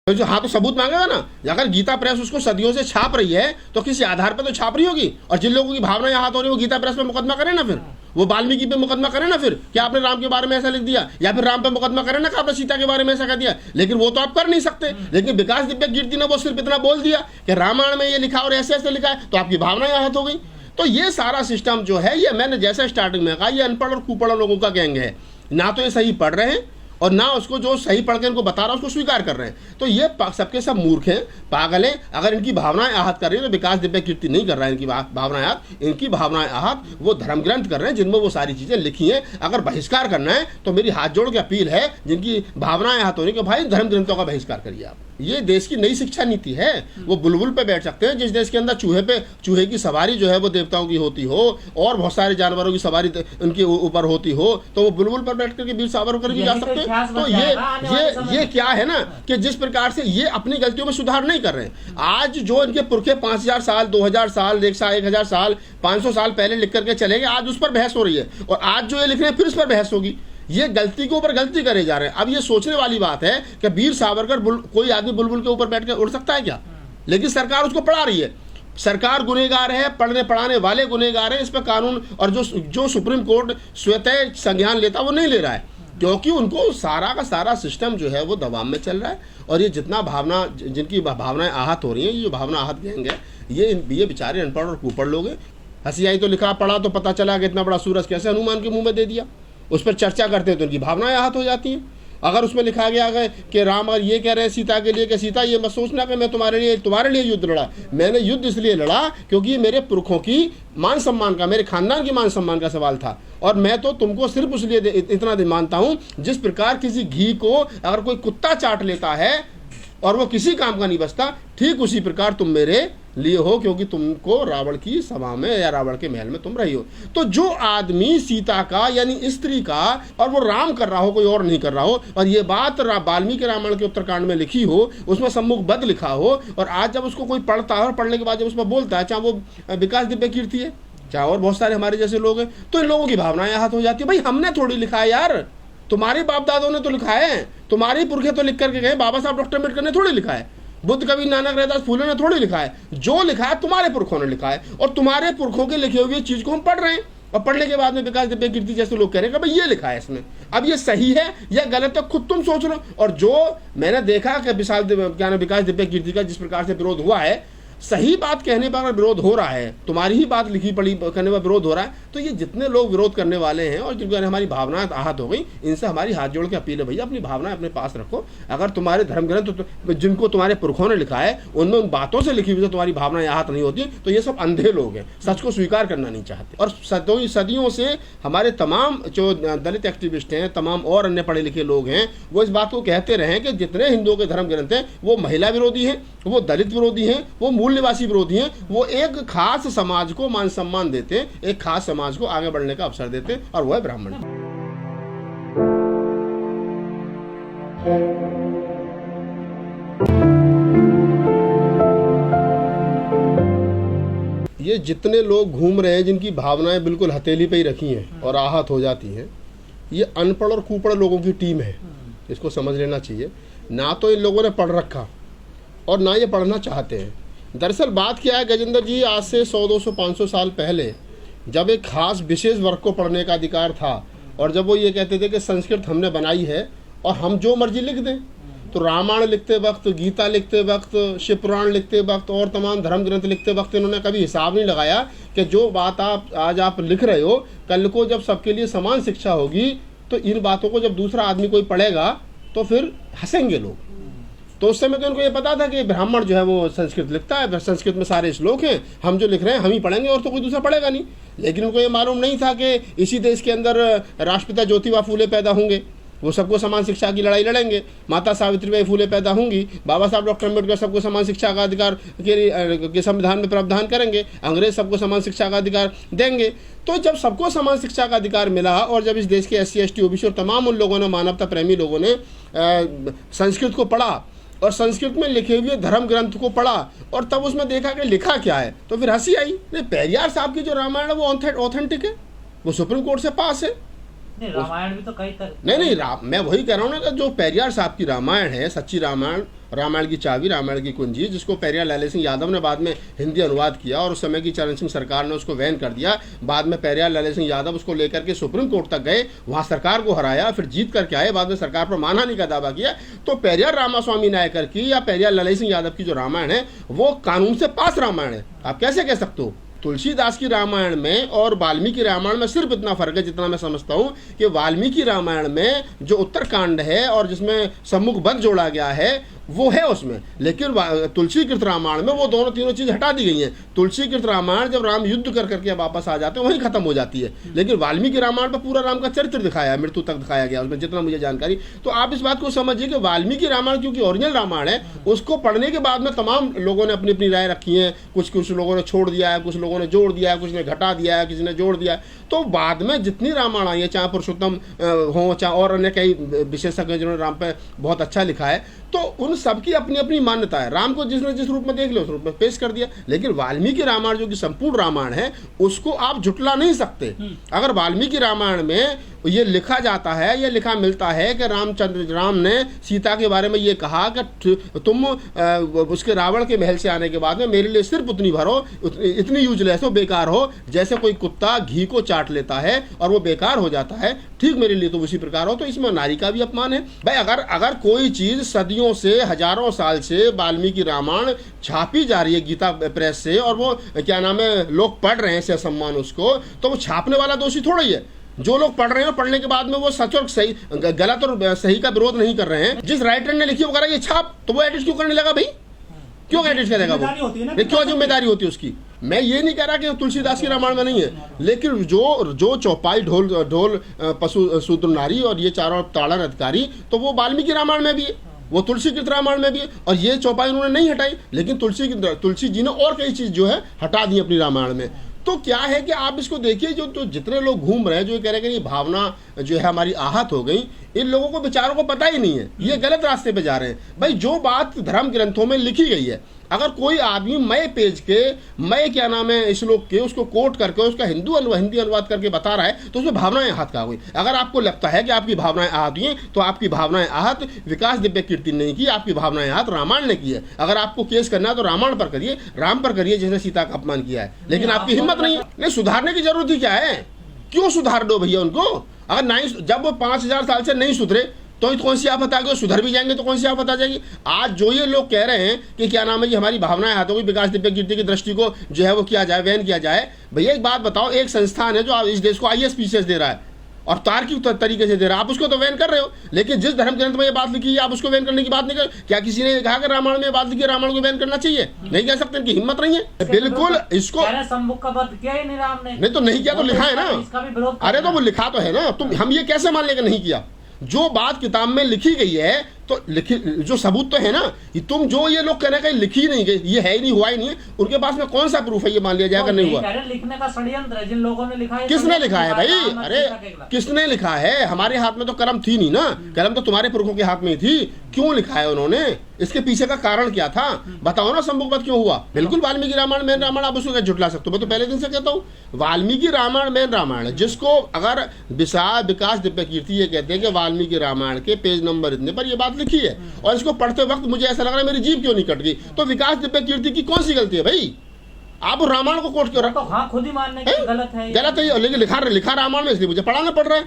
तो जो हाँ तो सबूत मांगेगा ना। अगर गीता प्रेस उसको सदियों से छाप रही है तो किसी आधार पर तो छाप रही होगी। और जिन लोगों की भावना यहाँ हाथ हो रही है वो गीता प्रेस पे मुकदमा करें ना, फिर वो वाल्मीकि पे मुकदमा करें ना, फिर कि आपने राम के बारे में ऐसा लिख दिया, या फिर राम पे मुकदमा करें ना कि आपने सीता के बारे में ऐसा कह दिया। लेकिन वो तो आप कर नहीं सकते। लेकिन विकास दिव्य कीर्ति ने वो सिर्फ इतना बोल दिया कि रामायण में ये लिखा और ऐसे ऐसे लिखा है, तो आपकी भावना यहाँ हाथ हो गई। तो ये सारा सिस्टम जो है, ये मैंने जैसे स्टार्टिंग में कहा, ये अनपढ़ और कुपढ़ लोगों का गैंग है। ना तो ये सही पढ़ रहे हैं और ना उसको जो सही पढ़ के इनको बता रहा है उसको स्वीकार कर रहे हैं। तो ये सबके सब मूर्ख हैं, पागल हैं। अगर इनकी भावनाएं आहत कर रही है तो विकास दिव्य कीर्ति नहीं कर रहा है इनकी भावनाएं आहत। इनकी भावनाएं आहत वो धर्म ग्रंथ कर रहे हैं जिनमें वो सारी चीजें लिखी हैं। अगर बहिष्कार करना है तो मेरी हाथ जोड़ के अपील है जिनकी भावनाएं आहत होने के, भाई धर्म ग्रंथों का बहिष्कार करिए आप। ये देश की नई शिक्षा नीति है। वो बुलबुल पे बैठ सकते हैं। जिस देश के अंदर चूहे की सवारी जो है वो देवताओं की होती हो और बहुत सारे जानवरों की सवारी उनके ऊपर होती हो, तो वो बुलबुल पर बैठ करके वीर सावरकर भी जा सकते हैं। तो ये क्या है ना कि जिस प्रकार से ये अपनी गलतियों में सुधार नहीं कर रहे हैं। आज जो इनके पुरखे 5000 साल 2000 साल 1000 साल 500 साल पहले लिख करके चले गए, आज उस पर बहस हो रही है। और आज जो ये लिख रहे हैं फिर उस पर बहस होगी। ये गलती के ऊपर गलती करे जा रहे हैं। अब ये सोचने वाली बात है कि वीर सावरकर कोई आदमी बुलबुल के ऊपर बैठ कर उड़ सकता है क्या? लेकिन सरकार उसको पढ़ा रही है। सरकार गुनहगार है, पढ़ने पढ़ाने वाले गुनहगार है। इस पर कानून और जो सुप्रीम कोर्ट स्वतः संज्ञान लेता वो नहीं ले रहा है, क्योंकि उनको सारा का सारा सिस्टम जो है वो दबाव में चल रहा है। और ये जितना जिनकी भावनाएं आहत हो रही हैं, ये जो भावना आहत गैंग है, ये बेचारे अनपढ़ और कुपढ़ लोग हैं। हंसी आई तो लिखा पढ़ा तो पता चला कि इतना बड़ा सूरज कैसे हनुमान के मुंह में दे दिया। उस पर चर्चा करते हैं तो उनकी भावनाएं आहत हो जाती हैं। अगर उसमें लिखा गया है कि राम अगर ये कह रहे हैं सीता के लिए कि सीता ये मत सोचना कि मैं तुम्हारे लिए युद्ध लड़ा। मैंने युद्ध इसलिए लड़ा क्योंकि मेरे पुरखों की मान सम्मान का, मेरे खानदान की मान सम्मान का सवाल था। और मैं तो तुमको सिर्फ उसलिए इतना मानता हूं, जिस प्रकार किसी घी को अगर कोई कुत्ता चाट लेता है और वो किसी काम का नहीं बचता, ठीक उसी प्रकार तुम मेरे लिए हो, क्योंकि तुमको रावण की सभा में या रावण के महल में तुम रही हो। तो जो आदमी सीता का यानी स्त्री का, और वो राम कर रहा हो, कोई और नहीं कर रहा हो, और ये बात वाल्मीकि रामायण के उत्तरकांड में लिखी हो, उसमें सम्मुखबद्ध लिखा हो, और आज जब उसको कोई पढ़ता है और पढ़ने के बाद जब उस पर बोलता है, चाहे वो विकास दिव्य कीर्ति है, चाहे और बहुत सारे हमारे जैसे लोग हैं, तो इन लोगों की भावनाएं आहत हो जाती है। भाई हमने थोड़ी लिखा है यार, तुम्हारे बाप दादों ने तो लिखा है, तुम्हारे पुरखे तो लिख करके गए। बाबा साहब डॉक्टर अम्बेडकर ने थोड़ी लिखा है, बुद्ध कवि नानक रविदास फूले ने थोड़ी लिखा है। जो लिखा है तुम्हारे पुरखों ने लिखा है, और तुम्हारे पुरखों के लिखे हुए चीज को हम पढ़ रहे हैं। और पढ़ने के बाद में विकास दिव्य कीर्ति जैसे लोग कह रहे हैं कि भाई ये लिखा है इसमें, अब ये सही है या गलत है खुद तुम सोच लो। और जो मैंने देखा कि विकास दिव्य कीर्ति का जिस प्रकार से विरोध हुआ है, सही बात कहने पर विरोध हो रहा है, तुम्हारी ही बात लिखी पढ़ी करने पर विरोध हो रहा है, तो ये जितने लोग विरोध करने वाले हैं और जिनको हमारी भावनाएं आहत हो गई, इनसे हमारी हाथ जोड़ के अपील है, भैया अपनी भावनाएं अपने पास रखो। अगर तुम्हारे धर्म ग्रंथ जिनको तुम्हारे पुरखों ने लिखा है उनमें उन बातों से लिखी हुई से तुम्हारी भावनाएं आहत नहीं होती, तो ये सब अंधे लोग हैं, सच को स्वीकार करना नहीं चाहते। और सदियों से हमारे तमाम जो दलित एक्टिविस्ट हैं, तमाम और अन्य पढ़े लिखे लोग हैं, वो इस बात को कहते रहे कि जितने हिंदुओं के धर्म ग्रंथ हैं वो महिला विरोधी हैं, वो दलित विरोधी हैं, वो मूल निवासी विरोधी हैं, वो एक खास समाज को मान सम्मान देते हैं, एक खास समाज को आगे बढ़ने का अवसर देते हैं, और वो है ब्राह्मण। ये जितने लोग घूम रहे हैं जिनकी भावनाएं बिल्कुल हथेली पे ही रखी हैं और आहत हो जाती हैं, ये अनपढ़ और कुपढ़ लोगों की टीम है। इसको समझ लेना चाहिए। ना तो इन लोगों ने पढ़ रखा और ना ये पढ़ना चाहते हैं। दरअसल बात क्या है गजेंद्र जी, आज से 100, 200, 500 साल पहले जब एक खास विशेष वर्ग को पढ़ने का अधिकार था, और जब वो ये कहते थे कि संस्कृत हमने बनाई है और हम जो मर्जी लिख दें, तो रामायण लिखते वक्त, गीता लिखते वक्त, शिव पुराण लिखते वक्त और तमाम धर्म ग्रंथ लिखते वक्त इन्होंने कभी हिसाब नहीं लगाया कि जो बात आज आप लिख रहे हो, कल को जब सबके लिए समान शिक्षा होगी तो इन बातों को जब दूसरा आदमी कोई पढ़ेगा तो फिर हंसेंगे लोग। तो उस समय तो उनको ये पता था कि ब्राह्मण जो है वो संस्कृत लिखता है, संस्कृत में सारे श्लोक हैं, हम जो लिख रहे हैं हम ही पढ़ेंगे और तो कोई दूसरा पढ़ेगा नहीं। लेकिन उनको ये मालूम नहीं था कि इसी देश के अंदर राष्ट्रपिता ज्योतिबा फूले पैदा होंगे, वो सबको समान शिक्षा की लड़ाई लड़ेंगे। माता सावित्रीबाई फूले पैदा होंगी, बाबा साहब डॉक्टर अम्बेडकर सबको समान शिक्षा का अधिकार के संविधान में प्रावधान करेंगे, अंग्रेज सबको समान शिक्षा का अधिकार देंगे। तो जब सबको समान शिक्षा का अधिकार मिला और जब इस देश के SC ST OBC और तमाम उन लोगों ने, मानवता प्रेमी लोगों ने संस्कृत को पढ़ा और संस्कृत में लिखे हुए धर्म ग्रंथ को पढ़ा और तब उसमें देखा कि लिखा क्या है, तो फिर हंसी आई। नहीं, पेरियार साहब की जो रामायण है वो ऑथेंटिक है, वो सुप्रीम कोर्ट से पास है, नहीं, रामायण भी तो कई नहीं मैं वही कह रहा हूँ ना कि जो पेरियार साहब की रामायण है, सच्ची रामायण, रामायण की चाबी, रामायण की कुंजी, जिसको पेरियार लाल सिंह यादव ने बाद में हिंदी अनुवाद किया और उस समय की चरण सिंह सरकार ने उसको बैन कर दिया। बाद में पेरियार लाल सिंह यादव उसको लेकर के सुप्रीम कोर्ट तक गए, वहाँ सरकार को हराया, फिर जीत करके आए, बाद में सरकार पर मानहानि का दावा किया। तो पेरियार रामास्वामी नायकर की या पेरियार लाल सिंह यादव की जो रामायण है वो कानून से पास रामायण है। आप कैसे कह सकते हो? तुलसीदास की रामायण में और वाल्मीकि रामायण में सिर्फ इतना फर्क है जितना मैं समझता हूँ कि वाल्मीकि रामायण में जो उत्तरकांड है और जिसमें सम्मुख वध जोड़ा गया है वो है उसमें, लेकिन तुलसी कृत रामायण में वो दोनों तीनों चीज़ हटा दी गई हैं। तुलसी कृत रामायण जब राम युद्ध कर करके वापस आ जाते हैं वहीं खत्म हो जाती है, लेकिन वाल्मीकि रामायण पर पूरा राम का चरित्र दिखाया है, मृत्यु तक दिखाया गया उसमें, जितना मुझे जानकारी। तो आप इस बात को समझिए कि वाल्मीकि रामायण क्योंकि ओरिजिनल रामायण है, उसको पढ़ने के बाद में तमाम लोगों ने अपनी अपनी राय रखी है। कुछ लोगों ने छोड़ दिया है, कुछ लोगों ने जोड़ दिया है, कुछ ने घटा दिया है, किसी ने जोड़ दिया है। तो बाद में जितनी रामायण आई है, चाहे पुरुषोत्तम हो चाहे और अन्य कई विशेषज्ञ जिन्होंने राम पे बहुत अच्छा लिखा है, तो उन सबकी अपनी अपनी मान्यता है। राम को जिसने जिस रूप में देख लिया उस रूप में पेश कर दिया, लेकिन वाल्मीकि रामायण जो कि संपूर्ण रामायण है उसको आप झुटला नहीं सकते। अगर वाल्मीकि रामायण में ये लिखा जाता है, ये लिखा मिलता है कि राम ने सीता के बारे में ये कहा कि तुम उसके रावण के महल से आने के बाद में मेरे लिए सिर्फ उतनी भरो, इतनी यूजलेस हो, बेकार हो, जैसे कोई कुत्ता घी को चाट लेता है और वो बेकार हो जाता है, ठीक मेरे लिए तो उसी प्रकार हो। तो इसमें नारी का भी अपमान है भाई। अगर कोई चीज सदियों से, हजारों साल से वाल्मीकि रामायण छापी जा रही है गीता प्रेस से और वो क्या नाम है लोग पढ़ रहे हैं से सम्मान उसको, तो वो छापने वाला दोषी थोड़ा ही है। जो लोग पढ़ रहे हैं पढ़ने के बाद में वो सच और सही, गलत और सही का विरोध नहीं कर रहे हैं। जिस राइटर ने लिखी वगैरह ये छाप, तो वो एडिट क्यों करने लगा भाई? क्यों एडिट करेगा वो? क्यों जिम्मेदारी होती है उसकी? मैं ये नहीं कह रहा कि तुलसीदास की रामायण में नहीं है, लेकिन जो चौपाई, ढोल पशु शूद्र नारी और ये चारों ताड़न अधिकारी, तो वो वाल्मीकि रामायण में भी है, वो तुलसी कृत रामायण में भी है, और ये चौपाई उन्होंने नहीं हटाई, लेकिन तुलसी जी ने और कई चीज जो है हटा दी अपनी रामायण में। तो क्या है कि आप इसको देखिए, जो जितने लोग घूम रहे हैं, जो ये कह रहे हैं कि ये भावना जो है हमारी आहत हो गई, इन लोगों को बेचारों को पता ही नहीं है, ये गलत रास्ते पे जा रहे हैं भाई। जो बात धर्म ग्रंथों में लिखी गई है, अगर कोई आदमी मय पेज के, मय क्या नाम है श्लोक के, उसको कोट करके उसका हिंदी अनुवाद करके बता रहा है, तो उसमें भावनाएं आहत कहाँ हुई? अगर आपको लगता है कि आपकी भावनाएं आहत हुई हैं, तो आपकी भावनाएं आहत विकास दिव्य कीर्ति ने नहीं की, आपकी भावनाएं आहत रामायण ने की है। अगर आपको केस करना है तो रामायण पर करिए, राम पर करिए जिसने सीता का अपमान किया है, लेकिन आपकी हिम्मत नहीं है। नहीं, सुधारने की जरूरत ही क्या है? क्यों सुधार दो भैया उनको? अगर नहीं, जब वो 5000 साल से नहीं सुधरे तो कौन सी आफत आ गई? सुधर भी जाएंगे तो कौन सी आफत आ जाएगी? आज जो ये लोग कह रहे हैं कि क्या नाम है, ये हमारी भावनाएं हाथों की विकास दिव्य कीर्ति की दृष्टि को जो है वो किया जाए, बैन किया जाए। भैया एक बात बताओ, एक संस्थान है जो इस देश को IAS दे रहा है और तार्किक तरीके से दे रहा है, आप उसको तो बैन कर रहे हो, लेकिन जिस धर्म ग्रंथ में ये बात लिखी है आप उसको बैन करने की बात नहीं कर। क्या किसी ने कहा कि रामायण में बात लिखी है रामायण को बैन करना चाहिए? नहीं कह सकते, इनकी हिम्मत नहीं है। बिल्कुल इसको सम्मुख का वध किया ही नहीं राम ने। नहीं तो नहीं किया तो लिखा है ना। अरे तो वो लिखा तो है ना, तुम हम ये कैसे मान लेंगे नहीं किया? जो बात किताब में लिखी गई है तो लिखी, जो सबूत तो है ना। तुम जो ये लोग कहने का लिखी नहीं गई, ये है ही नहीं, हुआ ही नहीं है, उनके पास में कौन सा प्रूफ है ये मान लिया जाएगा नहीं हुआ? लिखने का षड्यंत्र है जिन लोगों ने लिखा है। किसने लिखा है भाई? अरे किसने लिखा है? हमारे हाथ में तो कलम थी नहीं ना, कलम तो तुम्हारे पुरखों के हाथ में ही थी। क्यों लिखा है उन्होंने? इसके पीछे का कारण क्या था? बताओ ना, सम्मुखवध क्यों हुआ? बिल्कुल वाल्मीकि रामायण मेन रामायण, आप उसको झुटला सकते हो? मैं तो पहले दिन से कहता हूँ वाल्मीकि रामायण मेन रामायण है, जिसको अगर विकास दिव्य कीर्ति ये कहते हैं कि वाल्मीकि रामायण के पेज नंबर इतने पर ये बात लिखी है, और इसको पढ़ते वक्त मुझे ऐसा लग रहा है मेरी जीभ क्यों नहीं कट गई। तो विकास दिव्य कीर्ति की कौन सी गलती है भाई? आप रामायण को कोट क्यों रखो? हाँ, खुद ही मानने की गलत है, लेकिन लिखा रामायण में, इसलिए मुझे पढ़ाना पड़ रहा है।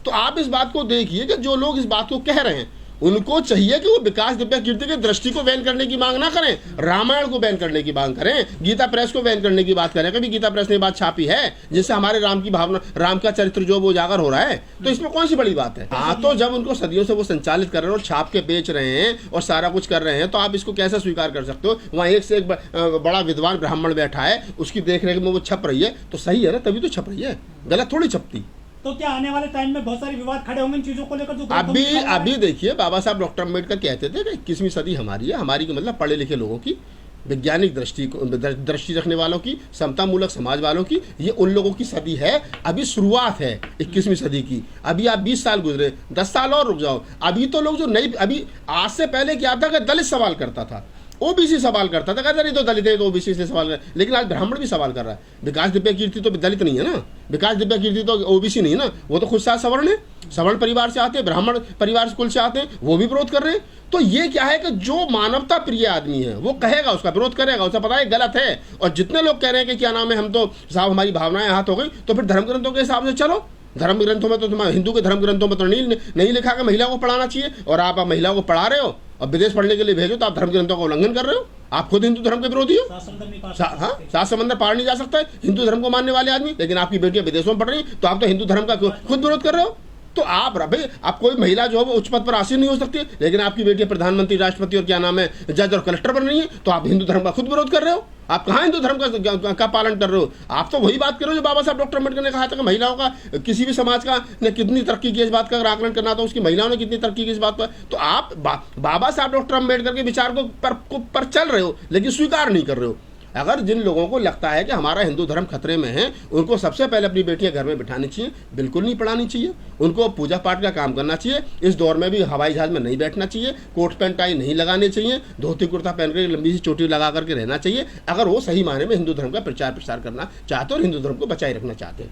तो आप इस बात को देखिए कि जो लोग इस बात को कह रहे हैं उनको चाहिए कि वो विकास दिव्य कीर्ति की दृष्टि को बैन करने की मांग ना करें, रामायण को बैन करने की मांग करें, गीता प्रेस को बैन करने की बात करें। कभी गीता प्रेस ने बात छापी है जिससे हमारे राम की भावना, राम का चरित्र जो वो उजागर हो रहा है, तो इसमें कौन सी बड़ी बात है? हाँ, तो जब उनको सदियों से वो संचालित कर रहे हैं और छाप के बेच रहे हैं और सारा कुछ कर रहे हैं, तो आप इसको कैसे स्वीकार कर सकते हो? वहाँ एक से एक बड़ा विद्वान ब्राह्मण बैठा है, उसकी देख रेख में वो छप रही है, तो सही है ना, तभी तो छप रही है, गलत थोड़ी छपती। तो क्या आने वाले टाइम में बहुत सारे विवाद खड़े होंगे इन चीजों को लेकर? जो अभी देखिए, बाबा साहब डॉक्टर अम्बेडकर कहते थे कि 21वीं सदी हमारी है, हमारी का मतलब पढ़े लिखे लोगों की, वैज्ञानिक दृष्टि रखने वालों की, समता मूलक समाज वालों की, ये उन लोगों की सदी है। अभी शुरुआत है 21वीं सदी की। अभी आप 20 साल गुजरे, 10 साल और रुक जाओ। अभी तो लोग जो नई, अभी आज से पहले क्या था कि दलित सवाल करता था, ओबीसी सवाल करता था, कहता नहीं तो दलित है तो ओबीसी से सवाल कर, लेकिन आज ब्राह्मण भी सवाल कर रहा है। विकास दिव्या कीर्ति तो दलित नहीं है ना, विकास दिव्या कीर्ति तो ओबीसी नहीं है ना, वो तो खुद सा सवर्ण है, सवर्ण परिवार से आते हैं, ब्राह्मण परिवार कुल से आते हैं, वो भी विरोध कर रहे हैं। तो ये क्या है कि जो मानवता प्रिय आदमी है वो कहेगा, उसका विरोध करेगा, उसे पता है गलत है। और जितने लोग कह रहे हैं कि क्या नाम है, हम तो साहब हमारी भावनाएं हाथ हो गई, तो फिर धर्म ग्रंथों के हिसाब से चलो। धर्म ग्रंथों में तो तुम्हारे हिंदू के धर्म ग्रंथों में तो नहीं लिखा कि महिला को पढ़ाना चाहिए, और आप महिला को पढ़ा रहे हो और विदेश पढ़ने के लिए भेजो, तो आप धर्म ग्रंथों का उल्लंघन कर रहे हो। आप खुद हिंदू धर्म के विरोधी हो। हाँ, सात समंदर पार नहीं जा सकता है हिंदू धर्म को मानने वाले आदमी, लेकिन आपकी बेटियां विदेशों में पढ़ रही, तो आप तो हिंदू धर्म का खुद विरोध कर रहे हो। तो आप भाई, आप कोई महिला जो है वो उच्च पद पर आसीन नहीं हो सकती, लेकिन आपकी बेटी प्रधानमंत्री, राष्ट्रपति और क्या नाम है जज और कलेक्टर बन रही है, तो आप हिंदू धर्म का खुद विरोध कर रहे हो। आप कहाँ हिंदू धर्म का पालन कर रहे हो? आप तो वही बात कर रहे हो जो बाबा साहब डॉक्टर अम्बेडकर ने कहा था कि महिलाओं का किसी भी समाज का ने कितनी तरक्की की, इस बात का अगर आकलन करना तो उसकी महिलाओं ने कितनी तरक्की की इस बात पर। तो आप बाबा साहब डॉक्टर अम्बेडकर के विचार को पर चल रहे हो, लेकिन स्वीकार नहीं कर रहे हो। अगर जिन लोगों को लगता है कि हमारा हिंदू धर्म खतरे में है, उनको सबसे पहले अपनी बेटियां घर में बिठानी चाहिए, बिल्कुल नहीं पढ़ानी चाहिए। उनको पूजा पाठ का काम करना चाहिए। इस दौर में भी हवाई जहाज में नहीं बैठना चाहिए, कोट पैंट टाई नहीं लगाने चाहिए, धोती कुर्ता पहन कर लंबी सी चोटी लगा करके रहना चाहिए, अगर वो सही मायने में हिंदू धर्म का प्रचार प्रसार करना चाहते हो और हिंदू धर्म को बचाए रखना चाहते हैं।